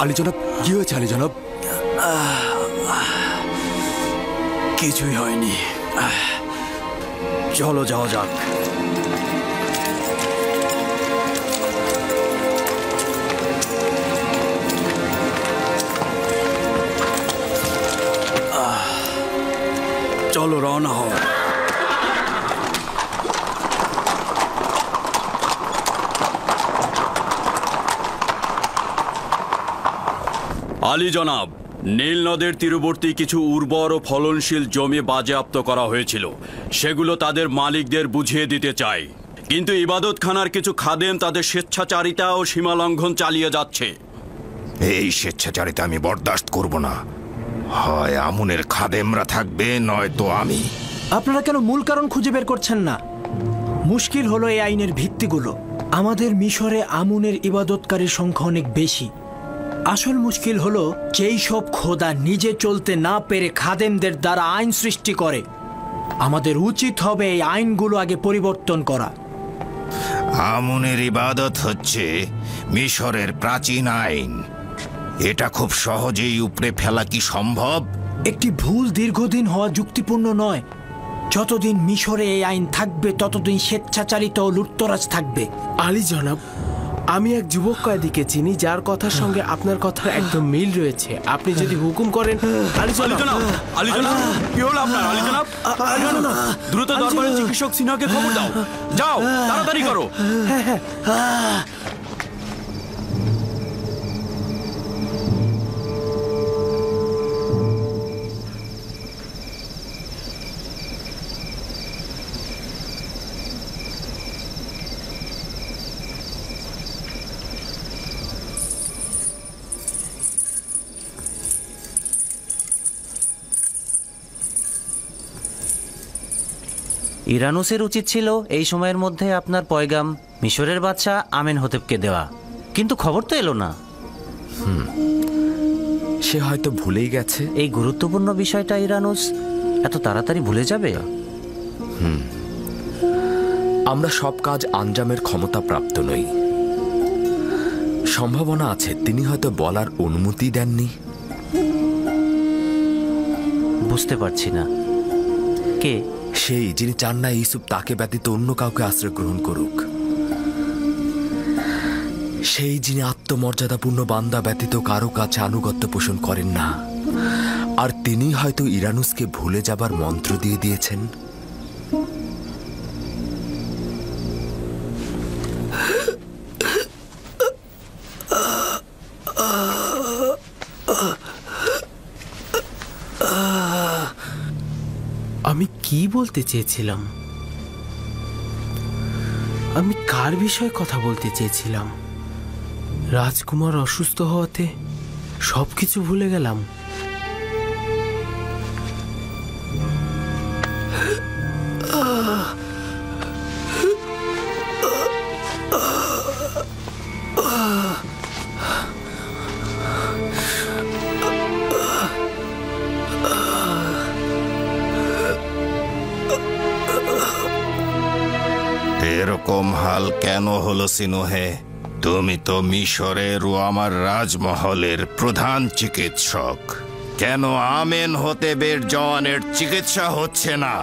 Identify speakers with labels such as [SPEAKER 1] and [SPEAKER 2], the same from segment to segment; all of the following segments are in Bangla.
[SPEAKER 1] আলী জনাব, কি হয়েছে আলী জনাব?
[SPEAKER 2] কিছুই হয়নি, চলো যাওয়া যাক। চলো রওনা হও।
[SPEAKER 3] আলী জনাব, নীল নদের তীরবর্তী কিছু উর্বর ও ফলনশীল জমি বাজেয়াপ্ত করা হয়েছিল, সেগুলো তাদের মালিকদের বুঝিয়ে দিতে চাই। কিন্তু ইবাদতখানার কিছু খাদেম তাদের স্বেচ্ছাচারিতা ও সীমালঙ্ঘন চালিয়ে যাচ্ছে।
[SPEAKER 4] এই স্বেচ্ছাচারিতা আমি বরদাস্ত করব না। হয় আমুনের খাদেমরা থাকবে, নয়তো আমি।
[SPEAKER 5] আপনারা কেন মূল কারণ খুঁজে বের করছেন না? মুশকিল হলো এই আইনের ভিত্তিগুলো। আমাদের মিশরে আমুনের ইবাদতকারীর সংখ্যা অনেক বেশি। আসল মুশকিল হলো যেই সব খোদা নিজে চলতে না পেরে খাদেমদের দ্বারা আইন সৃষ্টি করে। আমাদের উচিত হবে এই আইনগুলো আগে পরিবর্তন করা।
[SPEAKER 4] আমুনের ইবাদত হচ্ছে মিশরের প্রাচীন আইন। এটা খুব সহজেই উপড়ে ফেলা কি সম্ভব?
[SPEAKER 5] একটি ভুল দীর্ঘদিন হওয়া যুক্তিপূর্ণ নয়। যতদিন মিশরে এই আইন থাকবে ততদিন স্বেচ্ছাচারিতা ও লুটতরাজ থাকবে।
[SPEAKER 6] আলী জনাব, আমি এক যুবক কয়েদিকে চিনি যার কথার সঙ্গে আপনার কথার একদম মিল রয়েছে। আপনি যদি হুকুম করেন।
[SPEAKER 3] আলী জনাব, আলী জনাব, কি হলো আপনার? আলী জনাব, দ্রুত দরবারের চিকিৎসক সিনহাকে খবর দাও। যাও, তাড়াতাড়ি করো।
[SPEAKER 7] ইরানুসের উচিত ছিল এই সময়ের মধ্যে আপনার পয়গাম মিশরের বাদশা আমেনহোতেপকে দেওয়া, কিন্তু খবর তো এলো না।
[SPEAKER 1] সে হয়তো ভুলেই গেছে।
[SPEAKER 7] এই গুরুত্বপূর্ণ বিষয়টা ইরানুস এত তাড়াতাড়ি ভুলে যাবে?
[SPEAKER 1] আমরা সব কাজ আঞ্জামের ক্ষমতা প্রাপ্ত নই। সম্ভাবনা আছে তিনি হয়তো বলার অনুমতি দেননি।
[SPEAKER 7] বুঝতে পারছি না, কে
[SPEAKER 1] সেই যিনি চান না ইউসুফ তাকে ব্যতীত অন্য কাউকে আশ্রয় গ্রহণ করুক। সেই যিনি আত্মমর্যাদাপূর্ণ বান্দা ব্যতীত কারো কাছে আনুগত্য পোষণ করেন না। আর তিনি হয়তো ইরানুসকে ভুলে যাবার মন্ত্র দিয়ে দিয়েছেন।
[SPEAKER 6] আমি কি বলতে চেয়েছিলাম? আমি কার বিষয়ে কথা বলতে চেয়েছিলাম? রাজকুমার অসুস্থ হওয়াতে সবকিছু ভুলে গেলাম।
[SPEAKER 4] এরকম হাল কেন হলো সিনোহে? তুমি তো মিশরের ও আমার রাজমহলের প্রধান চিকিৎসক। কেন আমেনহোতেপের জওয়ানের চিকিৎসা হচ্ছে না?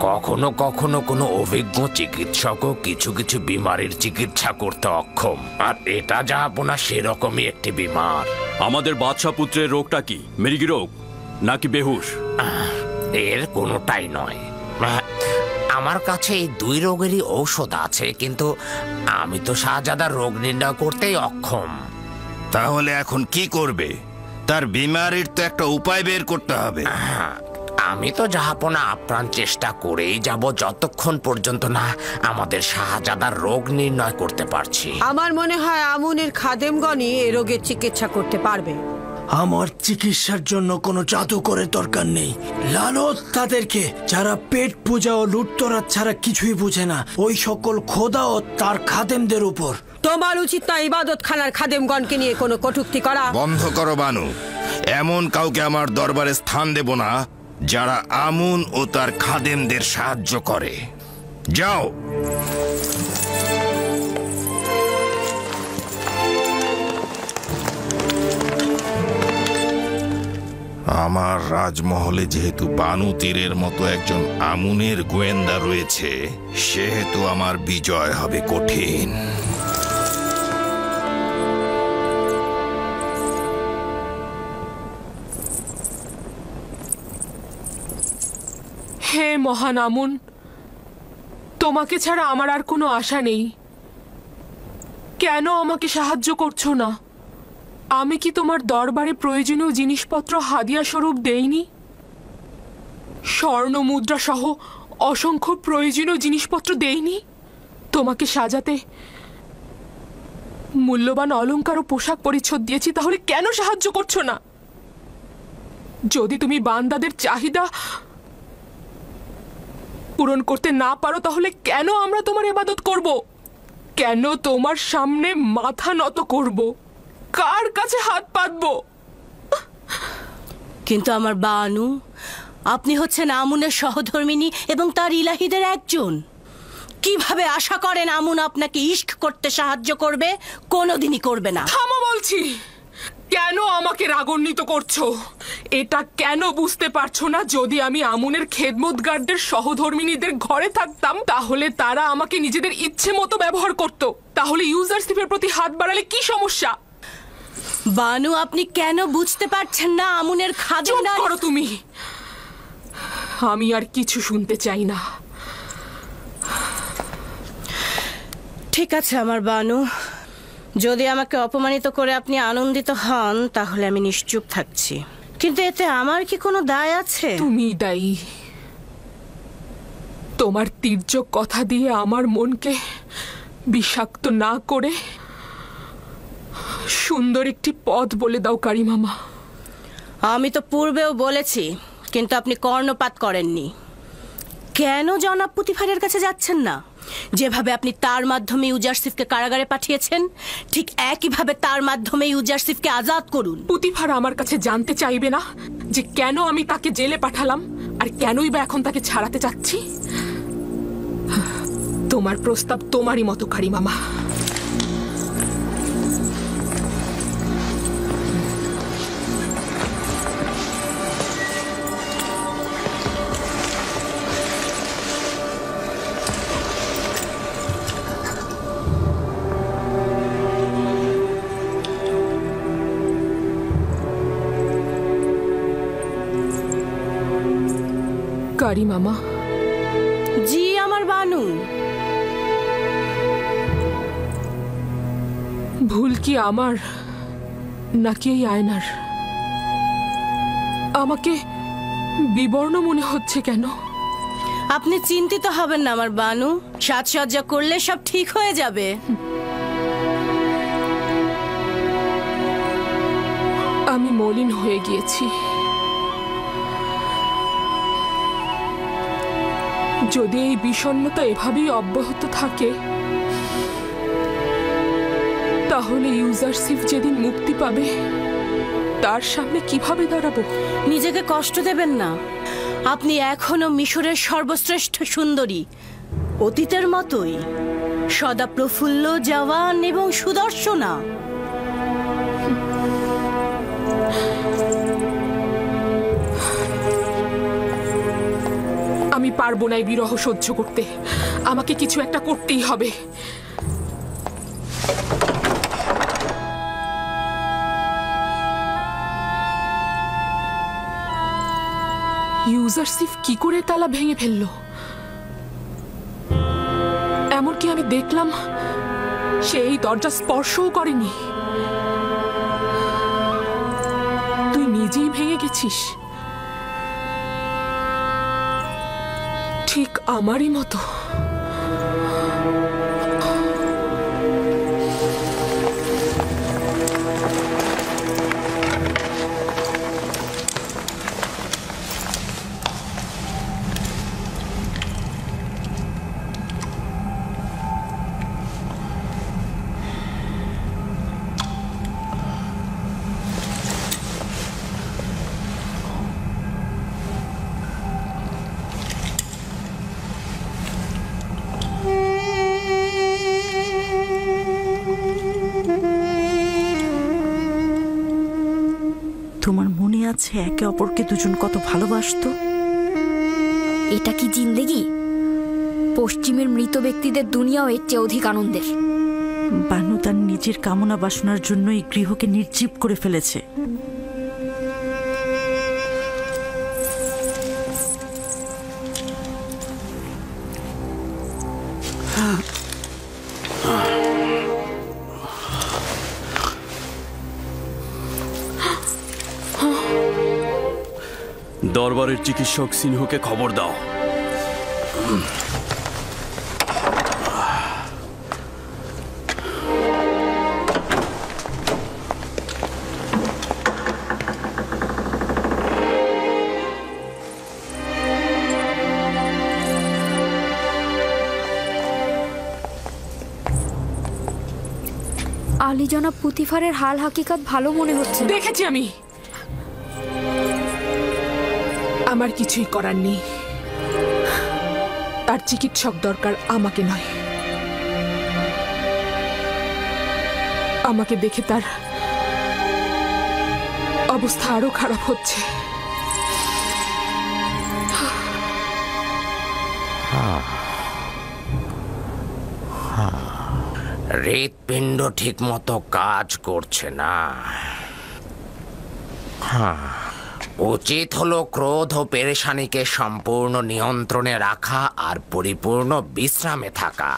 [SPEAKER 8] কখনো কখনো কোনো অভিজ্ঞ চিকিৎসকও কিছু কিছু বিমারির চিকিৎসা করতে অক্ষম, আর এটা জাহাপনা সেরকমই একটি বিমার।
[SPEAKER 3] আমাদের বাদশা পুত্রের রোগটা কি? মৃগী রোগ নাকি বেহুশ?
[SPEAKER 8] এর কোনোটাই নয়। আমার কাছে এই দুই রোগেরই ঔষধ আছে, কিন্তু আমি তো শাহজাদার রোগ নির্ণয় করতেই অক্ষম।
[SPEAKER 4] তাহলে এখন কি করবে? তার বিমারির তো একটা উপায় বের করতে হবে।
[SPEAKER 8] আমি তো জাহাপনা আপ্রাণ চেষ্টা করেই যাব যতক্ষণ পর্যন্ত না আমাদের শাহজাদার রোগ নির্ণয় করতে পারছি।
[SPEAKER 9] আমার মনে হয় আমুনের খাদেমগণই এ রোগের চিকিৎসা করতে পারবে।
[SPEAKER 5] আমার চিকিৎসার জন্য কোনো জাদুকরের দরকার নেই। লানত তাদেরকে যারা পেট পূজা ও লুটতরাজ ছাড়া কিছুই বুঝে না, ওই সকল খোদা ও তার খাদেমদের উপর।
[SPEAKER 9] তোমার উচিত না ইবাদত খানার খাদেমগণকে নিয়ে কোনো কটূক্তি করা।
[SPEAKER 4] বন্ধ করো বানু। এমন কাউকে আমার দরবারে স্থান দেব না যারা আমুন ও তার খাদেমদের সাহায্য করে। যাও। আমার রাজমহলে যেহেতু বানু তীরের মতো একজন আমুনের গোয়েন্দা রয়েছে, সেহেতু আমার বিজয় হবে কঠিন।
[SPEAKER 10] হে মহান আমুন, তোমাকে ছাড়া আমার আর কোনো আশা নেই। কেন আমাকে সাহায্য করছো না? আমি কি তোমার দরবারে প্রয়োজনীয় জিনিসপত্র হাদিয়া স্বরূপ দেইনি? স্বর্ণ মুদ্রা সহ অসংখ্য প্রয়োজনীয় জিনিসপত্র দেইনি? তোমাকে সাজাতে মূল্যবান অলংকার ও পোশাক পরিচ্ছদ দিয়েছি, তাহলে কেন সাহায্য করছো না? যদি তুমি বান্দাদের চাহিদা পূরণ করতে না পারো, তাহলে কেন আমরা তোমার ইবাদত করব? কেন তোমার সামনে মাথা নত করব? কার কাছে হাত পাতব?
[SPEAKER 11] কিন্তু আমার বানু, আপনি হচ্ছেন আমুনের সহধর্মিনী এবং তার ইলাহিদের একজন। কিভাবে আশা করেন আমুন আপনাকে ইশক করতে সাহায্য করবে? কোনোদিনই করবে না।
[SPEAKER 10] থামো বলছি। কেন আমাকে রাগান্বিত করছো? এটা কেন বুঝতে পারছো না? যদি আমি আমুনের খেদমতগারদের সহধর্মিনীদের ঘরে থাকতাম, তাহলে তারা আমাকে নিজেদের ইচ্ছে মতো ব্যবহার করত। তাহলে ইউজারশিপের প্রতি হাত বাড়ালে কি সমস্যা?
[SPEAKER 11] বানু, আপনি কেন বুঝতে পারছেন না আমুনের খাদেম?
[SPEAKER 10] চুপ করো তুমি। আমি আর কিছু শুনতে চাই না।
[SPEAKER 11] ঠিক আছে আমার বানু, যদি আমাকে অপমানিত করে আপনি আনন্দিত হন, তাহলে আমি নিশ্চুপ থাকছি। কিন্তু এতে আমার কি কোনো দায় আছে?
[SPEAKER 10] তুমি দায়ী। তোমার তীর্যক কথা দিয়ে আমার মনকে বিষাক্ত না করে সুন্দর একটি পথ বলে দাও কারিমামা।
[SPEAKER 11] আমি তো পূর্বেও বলেছি, কিন্তু আপনি কর্ণপাত করেননি। কেন জনাব পুতিফারের কাছে যাচ্ছেন না? যেভাবে আপনি তার মাধ্যমে ইউজারশিফকে কারাগারে পাঠিয়েছেন, ঠিক একইভাবে তার মাধ্যমে ইউজারশিফকে আজাদ করুন।
[SPEAKER 10] পুতিফার আমার কাছে জানতে চাইবে না যে কেন আমি তাকে জেলে পাঠালাম, আর কেনই বা এখন তাকে ছাড়াতে চাচ্ছি? তোমার প্রস্তাব তোমারই মতো কারিমামা। কারিমামা।
[SPEAKER 11] জি আমার বানু।
[SPEAKER 10] ভুল কি আমার, নাকি এই আয়নার? আমাকে বিবর্ণ মনে হচ্ছে কেন?
[SPEAKER 11] আপনি চিন্তিত হবেন না আমার বানু, সাজসজ্জা করলে সব ঠিক হয়ে যাবে।
[SPEAKER 10] আমি মলিন হয়ে গিয়েছি। যদি এই বিষণ্ণতা এভাবেই অব্যাহত থাকে, তাহলে ইউজারশিপ যেদিন মুক্তি পাবে, তার সামনে কিভাবে দাঁড়াবো?
[SPEAKER 11] নিজেকে কষ্ট দেবেন না। আপনি এখনো মিশরের সর্বশ্রেষ্ঠ সুন্দরী, অতীতের মতোই সদা প্রফুল্ল, জওয়ান এবং সুদর্শনা।
[SPEAKER 10] আমি পারবো না এই বিরহ সহ্য করতে। আমাকে কিছু একটা করতেই হবে। ইউজারশিপ কি করে তালা ভেঙে ফেললো? এমনকি আমি দেখলাম সে এই দরজা স্পর্শও করেনি। তুই নিজেই ভেঙে গেছিস, ঠিক আমারই মতো।
[SPEAKER 12] আছে একে অপরকে দুজন কত ভালোবাসতো।
[SPEAKER 13] এটা কি জিন্দেগি? পশ্চিমের মৃত ব্যক্তিদের দুনিয়াও এর চেয়ে অধিক আনন্দের।
[SPEAKER 12] বানু তার নিজের কামনা বাসনার জন্য এই গৃহকে নির্জীব করে ফেলেছে।
[SPEAKER 3] দরবারের চিকিৎসক সিনহুকে খবর দাও।
[SPEAKER 13] আলী জনাব পুতিফারের হাল হাকিকত ভালো মনে হচ্ছে।
[SPEAKER 10] দেখেছি আমি, আমার কিছুই করার নেই। তার চিকিৎসক দরকার, আমাকে নয়। আমাকে দেখে তার অবস্থা আরো খারাপ হচ্ছে।
[SPEAKER 8] হৃৎপিণ্ড ঠিক মতো কাজ করছে না। উচিত হলো ক্রোধ ও পেরেশানিকে সম্পূর্ণ নিয়ন্ত্রণে রাখা আর পরিপূর্ণ বিশ্রামে থাকা।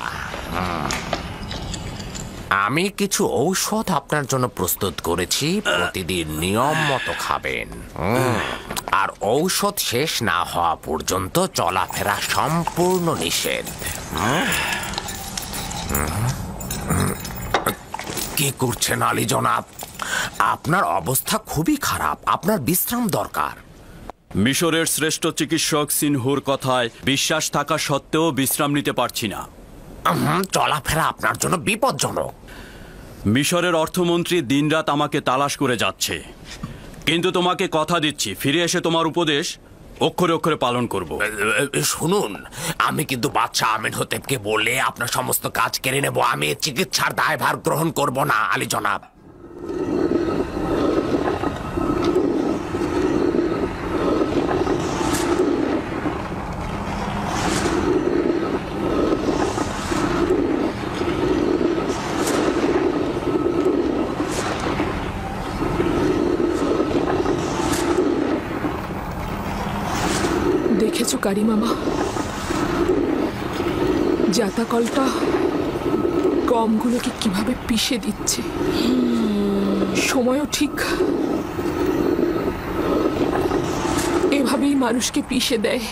[SPEAKER 8] আমি কিছু ঔষধ আপনার জন্য প্রস্তুত করেছি, প্রতিদিন নিয়ম মতো খাবেন। আর ঔষধ শেষ না হওয়া পর্যন্ত চলাফেরা সম্পূর্ণ নিষেধ। কি করছেন আলী জনাব? আপনার অবস্থা খুবই খারাপ, আপনার বিশ্রাম দরকার।
[SPEAKER 3] মিশরের শ্রেষ্ঠ চিকিৎসক সিনহুর কথায় বিশ্বাস থাকা সত্ত্বেও বিশ্রাম নিতে পারছি না।
[SPEAKER 8] চলাফেরা আপনার জন্য বিপজ্জনক।
[SPEAKER 3] মিশরের অর্থমন্ত্রী দিনরাত আমাকে তালাশ করে যাচ্ছে, কিন্তু তোমাকে কথা দিচ্ছি ফিরে এসে তোমার উপদেশ অক্ষরে অক্ষরে পালন করব।
[SPEAKER 8] শুনুন, আমি কিন্তু বাদশাহ আমেনহোতেবকে বলে আপনার সমস্ত কাজ কেড়ে নেব। আমি চিকিৎসার দায়ভার গ্রহণ করব না আলী জনাব।
[SPEAKER 10] দেখেছো কারি মামা, জাতাকলটা গমগুলোকে কিভাবে পিষে দিচ্ছে। সময়ও ঠিক এভাবেই মানুষকে পিষে দেয়।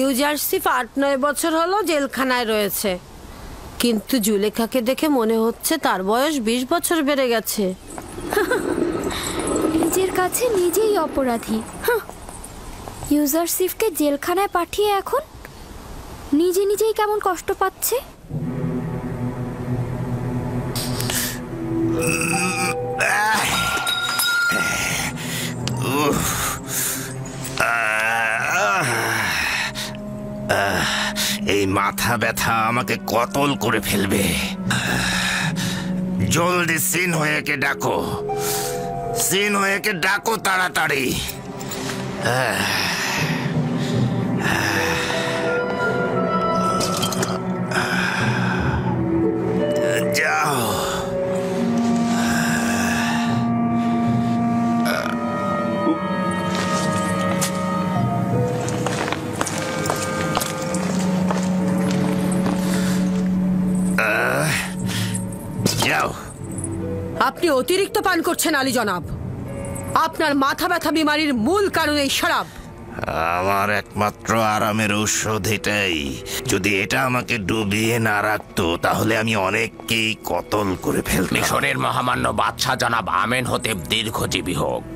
[SPEAKER 9] ইউজারসিফ 8-9 বছর হলো জেলখানায় রয়েছে, কিন্তু জুলেখাকে দেখে মনে হচ্ছে তার বয়স 20 বছর বেড়ে গেছে।
[SPEAKER 13] নিজের কাছে নিজেই অপরাধী। ইউজারসিফকে জেলখানায় পাঠিয়ে এখন নিজে নিজেই কেমন কষ্ট পাচ্ছে।
[SPEAKER 4] এই মাথা ব্যথা আমাকে কতল করে ফেলবে। জলদি সিনহুকে ডাকো, সিনহুকে ডাকো তাড়াতাড়ি। যাও।
[SPEAKER 9] আপনি অতিরিক্ত পান করছেন আলী জনাব। আপনার মাথা ব্যথা বিমারির মূল কারণ এই শরাব।
[SPEAKER 4] আমার একমাত্র আরামের ঔষধ এটাই। যদি এটা আমাকে ডুবিয়ে না রাখতো তাহলে আমি অনেককেই কতল করে ফেলতাম।
[SPEAKER 8] মিশরের মহামান্য বাদশাহ জনাব আমেনহোতেব দীর্ঘজীবী হোক।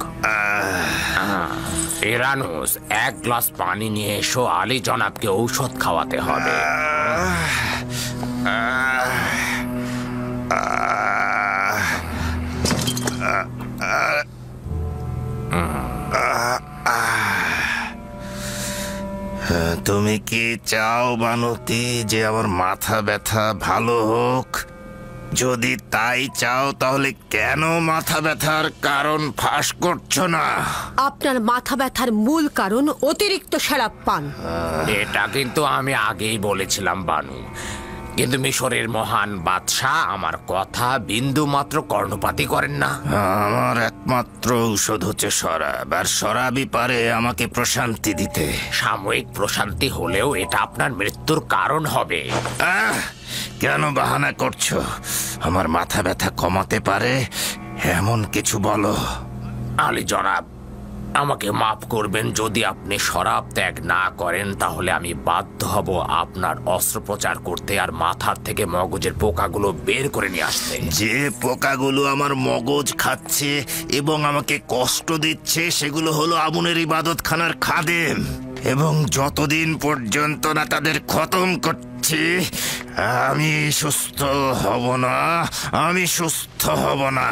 [SPEAKER 8] ইরানুস, 1 গ্লাস পানি নিয়ে এসো, আলী জনাবকে ঔষধ খাওয়াতে হবে।
[SPEAKER 4] তুমি কি চাও বানতি যে আমার মাথা ব্যথা ভালো হোক? যদি তাই চাও তাহলে কেন মাথা ব্যথার কারণ ফাঁস করছো না?
[SPEAKER 9] আপনার মাথা ব্যথার মূল কারণ অতিরিক্ত শরাব পান।
[SPEAKER 8] এটা কিন্তু আমি আগেই বলেছিলাম বানু, কিন্তু মিশরের মহান বাদশাহ আমার কথা বিন্দু মাত্র কর্ণপাতই করেন না।
[SPEAKER 4] আমার একমাত্র ঔষধ হচ্ছে শরাব, আর শরাবই পারে আমাকে প্রশান্তি দিতে।
[SPEAKER 8] সাময়িক প্রশান্তি হলেও এটা আপনার মৃত্যুর কারণ হবে।
[SPEAKER 4] কেন বাহানা করছো? আমার মাথা ব্যথা কমাতে পারে এমন কিছু বলো।
[SPEAKER 8] আলী জনাব, আমাকে মাফ করবেন, যদি আপনি শরাব ত্যাগ না করেন তাহলে আমি বাধ্য হব আপনার অস্ত্রোপচার করতে আর মাথার থেকে মগজের পোকাগুলো বের করে নিয়ে আসতে।
[SPEAKER 4] যে পোকাগুলো আমার মগজ খাচ্ছে এবং আমাকে কষ্ট দিচ্ছে সেগুলো হলো আমুনের ইবাদতখানার খাদেম, এবং যতদিন পর্যন্ত না তাদের খতম করছি আমি সুস্থ হব না। আমি সুস্থ হব না,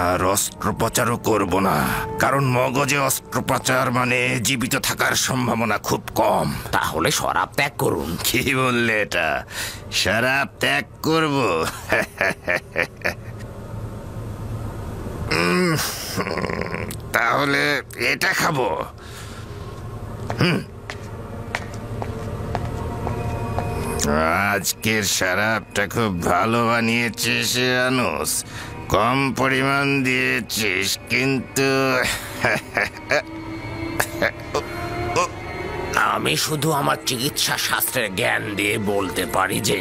[SPEAKER 4] আর অস্ত্রোপচারও করব না, কারণ মগজে অস্ত্রোপচার মানে জীবিত থাকার সম্ভাবনা খুব কম।
[SPEAKER 8] তাহলে শরাব ত্যাগ করুন।
[SPEAKER 4] কি বললে এটা? শরাব ত্যাগ করব? তাহলে এটা খাবো। আজকের শরাবটা খুব ভালো বানিয়েছিস আনুস, কম পরিমাণ দিয়েছিস, কিন্তু
[SPEAKER 8] আমি শুধু আমার চিকিৎসা শাস্ত্রের জ্ঞান দিয়ে বলতে পারি যে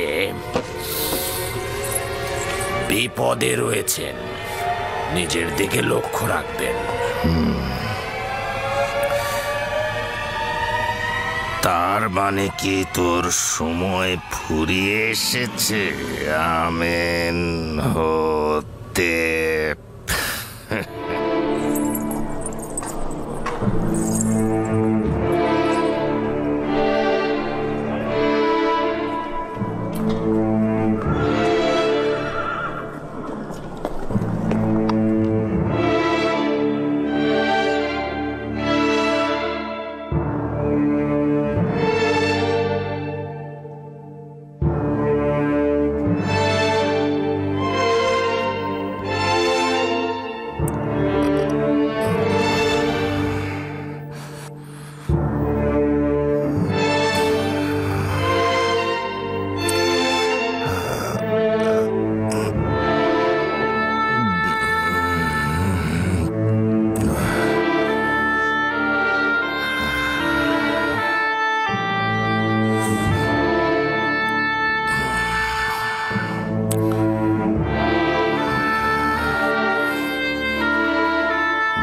[SPEAKER 8] বিপদে রয়েছেন, নিজের দিকে লক্ষ্য রাখবেন।
[SPEAKER 4] তার মানে কি তোর সময় ফুরিয়ে এসেছে আমেন হতে?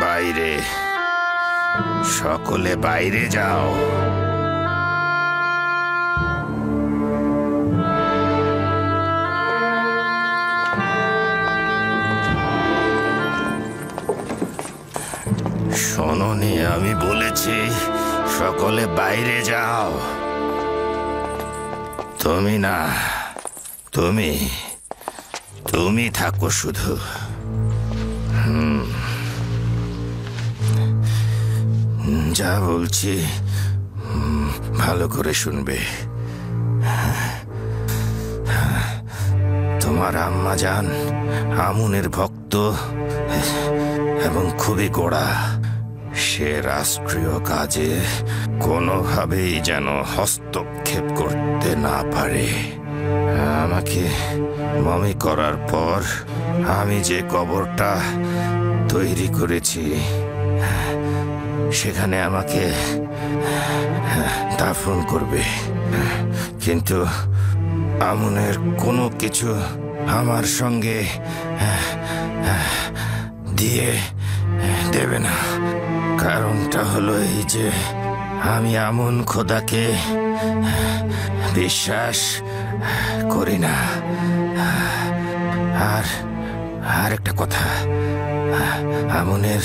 [SPEAKER 4] বাইরে, সকলে বাইরে যাও। শোনোনি, আমি বলেছি সকলে বাইরে যাও। তুমি না, তুমি থাকো শুধু। যা বলছি ভালো করে শুনবে। তোমার আম্মা জান আমুনের ভক্ত এবং খুবই গোড়া। সে রাষ্ট্রীয় কাজে কোনোভাবেই যেন হস্তক্ষেপ করতে না পারে। আমাকে মমি করার পর আমি যে কবরটা তৈরি করেছি সেখানে আমাকে দাফন করবে, কিন্তু আমুনের কোনো কিছু আমার সঙ্গে দিয়ে দেবে না। কারণটা হলো এই যে আমি আমুন খোদাকে বিশ্বাস করি না। আর একটা কথা, আমুনের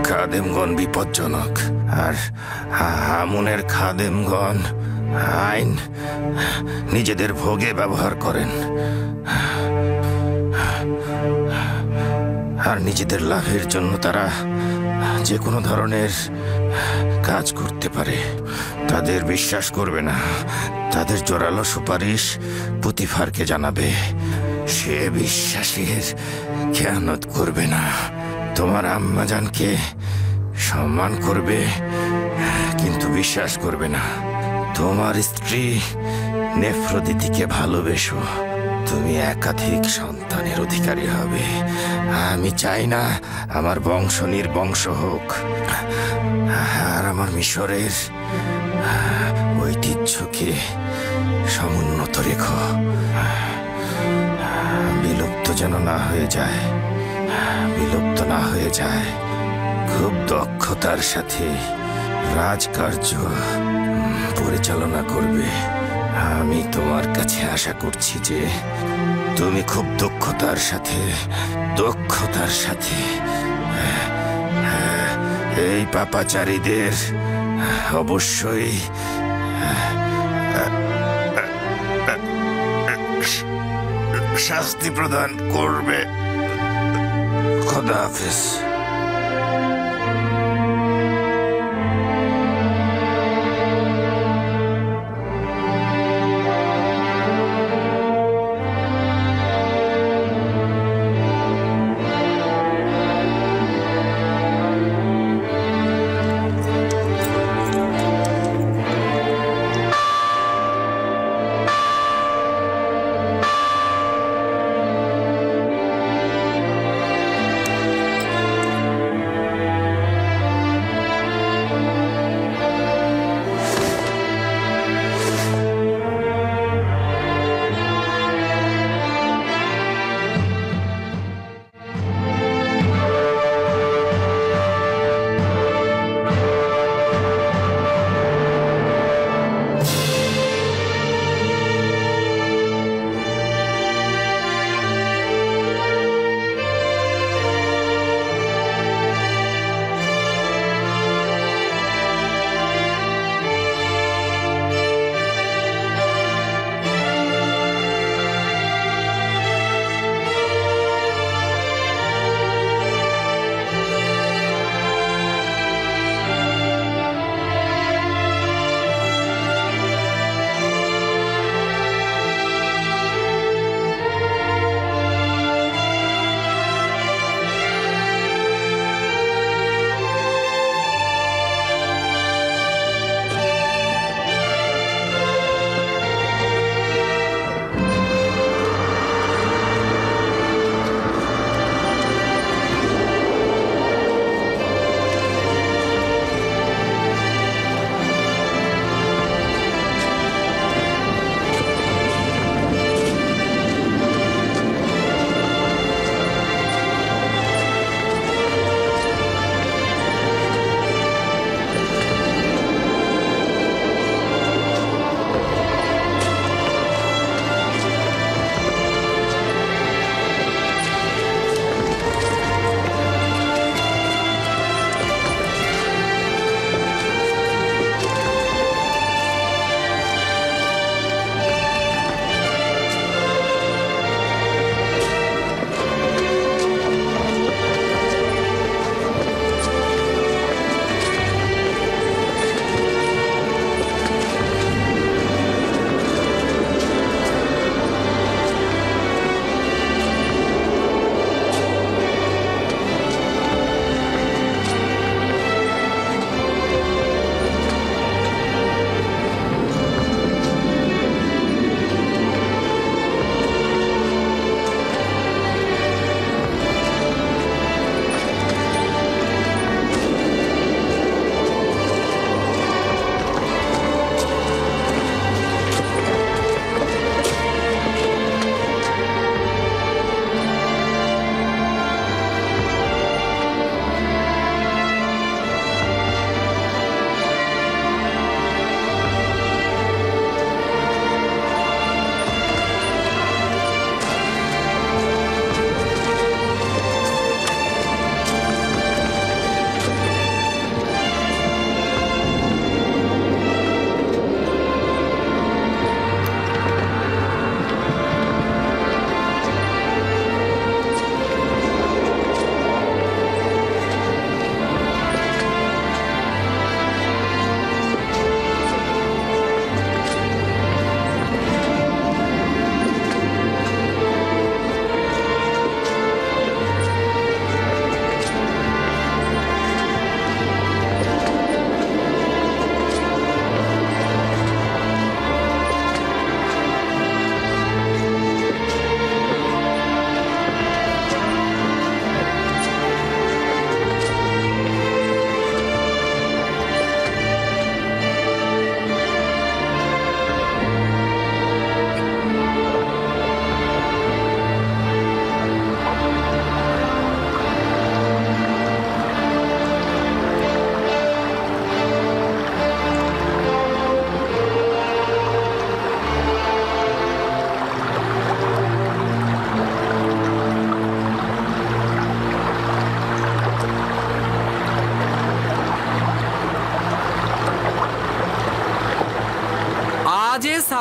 [SPEAKER 4] খাদেমগণ বিপজ্জনক, আর আমুনের খাদেমগণ আইন নিজেদের ভোগে ব্যবহার করেন, আর নিজেদের লাভের জন্য তারা যে কোনো ধরনের কাজ করতে পারে। তাদের বিশ্বাস করবে না। তাদের জোরালো সুপারিশ পুতিফারকে জানাবে। সে বিশ্বাসের খেয়ানত করবে না। তোমার আম্মাজানকে সম্মান করবে, কিন্তু বিশ্বাস করবে না। তোমার স্ত্রী নেফ্রদিতিকে ভালোবেসো। তুমি একাধিক সন্তানের অধিকারী হবে। আমি চাই না আমার বংশ নির্বংশ হোক। আর আমার মিশরের ঐতিহ্যকে সমুন্নত রেখো, বিলুপ্ত যেন না হয়ে যায়। বিলুপ্ত না হয়ে যায়। খুব দক্ষতার সাথে রাজকার্য পরিচালনা করবে। আমি তোমার কাছে আশা করছি যে তুমি খুব দক্ষতার সাথে এই পাপাচারীদের অবশ্যই শাস্তি প্রদান করবে। খোদা হাফেজ।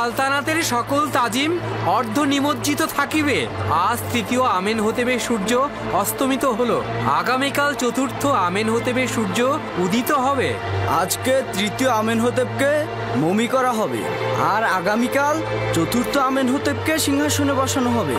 [SPEAKER 6] সালতানাতের সকল তাজিম অর্ধ নিমজ্জিত থাকিবে। আজ তৃতীয় আমেন হতেবে সূর্য অস্তমিত হলো, আগামীকাল চতুর্থ আমেন হতেবে সূর্য উদিত হবে।
[SPEAKER 14] আজকে তৃতীয় আমেন হতেবকে মমি করা হবে, আর আগামীকাল চতুর্থ আমেন হতেবকে সিংহাসনে বসানো হবে।